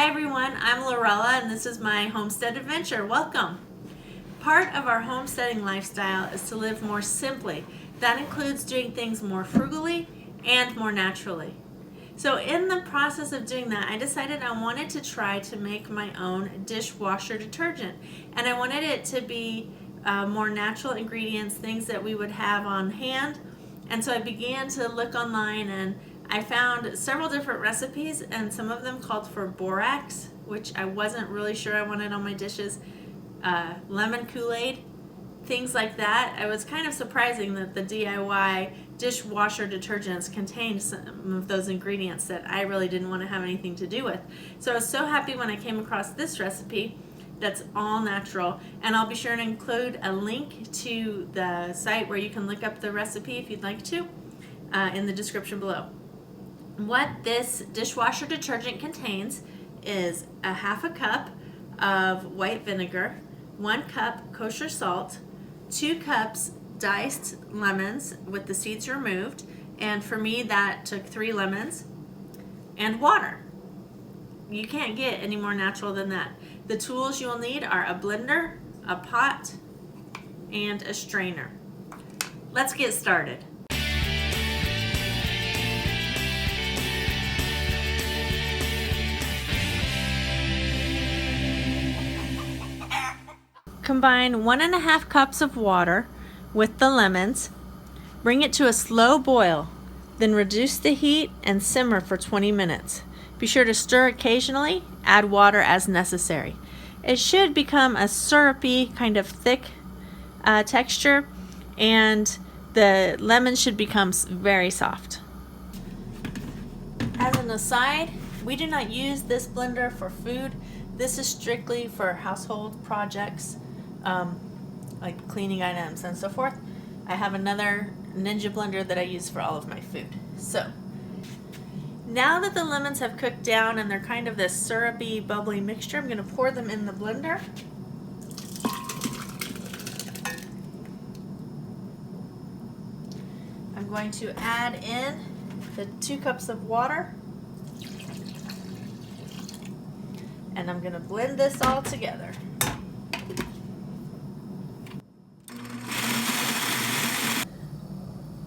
Hi everyone, I'm Lorella and this is my homestead adventure. Welcome. Part of our homesteading lifestyle is to live more simply. That includes doing things more frugally and more naturally. So in the process of doing that, I decided I wanted to try to make my own dishwasher detergent. And I wanted it to be more natural ingredients, things that we would have on hand. And so I began to look online and I found several different recipes, and some of them called for borax, which I wasn't really sure I wanted on my dishes, lemon Kool-Aid, things like that. It was kind of surprising that the DIY dishwasher detergents contained some of those ingredients that I really didn't want to have anything to do with. So I was so happy when I came across this recipe that's all natural, and I'll be sure to include a link to the site where you can look up the recipe if you'd like to in the description below. What this dishwasher detergent contains is a half a cup of white vinegar, 1 cup kosher salt, 2 cups diced lemons with the seeds removed, and for me that took 3 lemons, and water. You can't get any more natural than that. The tools you'll need are a blender, a pot, and a strainer. Let's get started. Combine 1.5 cups of water with the lemons. Bring it to a slow boil, then reduce the heat and simmer for 20 minutes. Be sure to stir occasionally, add water as necessary. It should become a syrupy, kind of thick texture, and the lemon should become very soft. As an aside, we do not use this blender for food. This is strictly for household projects, like cleaning items and so forth. I have another Ninja blender that I use for all of my food. So now that the lemons have cooked down and they're kind of this syrupy, bubbly mixture, I'm going to pour them in the blender. I'm going to add in the 2 cups of water, and I'm going to blend this all together.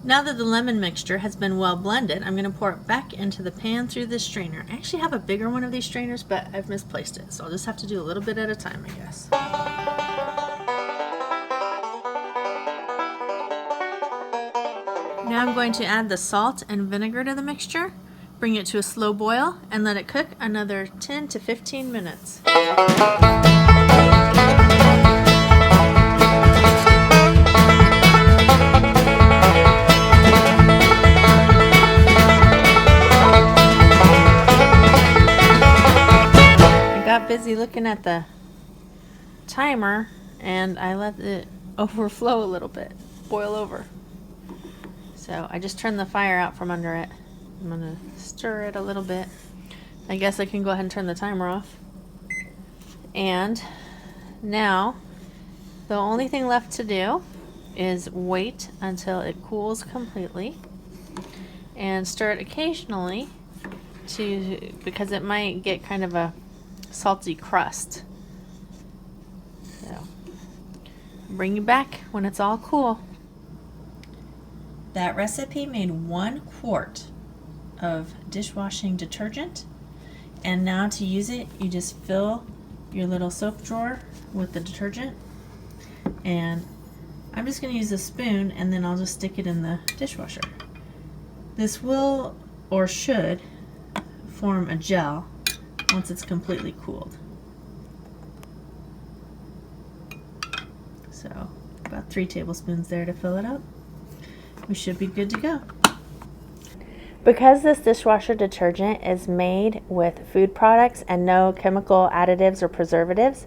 Now that the lemon mixture has been well blended, I'm going to pour it back into the pan through this strainer. I actually have a bigger one of these strainers, but I've misplaced it, so I'll just have to do a little bit at a time, I guess. Now I'm going to add the salt and vinegar to the mixture, bring it to a slow boil, and let it cook another 10 to 15 minutes. Busy looking at the timer and I let it overflow a little bit, boil over. So I just turned the fire out from under it. I'm gonna stir it a little bit. I guess I can go ahead and turn the timer off. And now the only thing left to do is wait until it cools completely and stir it occasionally because it might get kind of a salty crust. So bring you back when it's all cool. That recipe made 1 quart of dishwashing detergent, and now to use it you just fill your little soap drawer with the detergent, and I'm just going to use a spoon and then I'll just stick it in the dishwasher. This will or should form a gel once it's completely cooled. So about 3 tablespoons there to fill it up. We should be good to go. Because this dishwasher detergent is made with food products and no chemical additives or preservatives,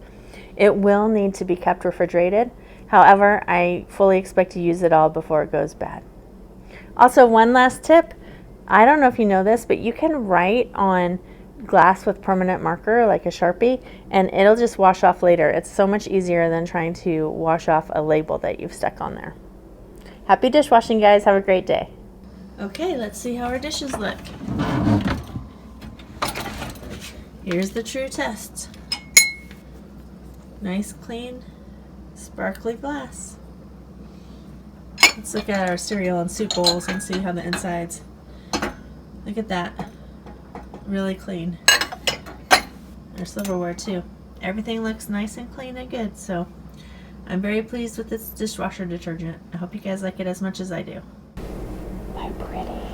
it will need to be kept refrigerated. However, I fully expect to use it all before it goes bad. Also, one last tip. I don't know if you know this, but you can write on glass with permanent marker like a Sharpie and it'll just wash off later. It's so much easier than trying to wash off a label that you've stuck on there. Happy dishwashing, guys. Have a great day. Okay, let's see how our dishes look. Here's the true test. Nice, clean, sparkly glass. Let's look at our cereal and soup bowls and see how the insides. Look at that. Really clean. Our silverware too. Everything looks nice and clean and good, so I'm very pleased with this dishwasher detergent. I hope you guys like it as much as I do. My pretty.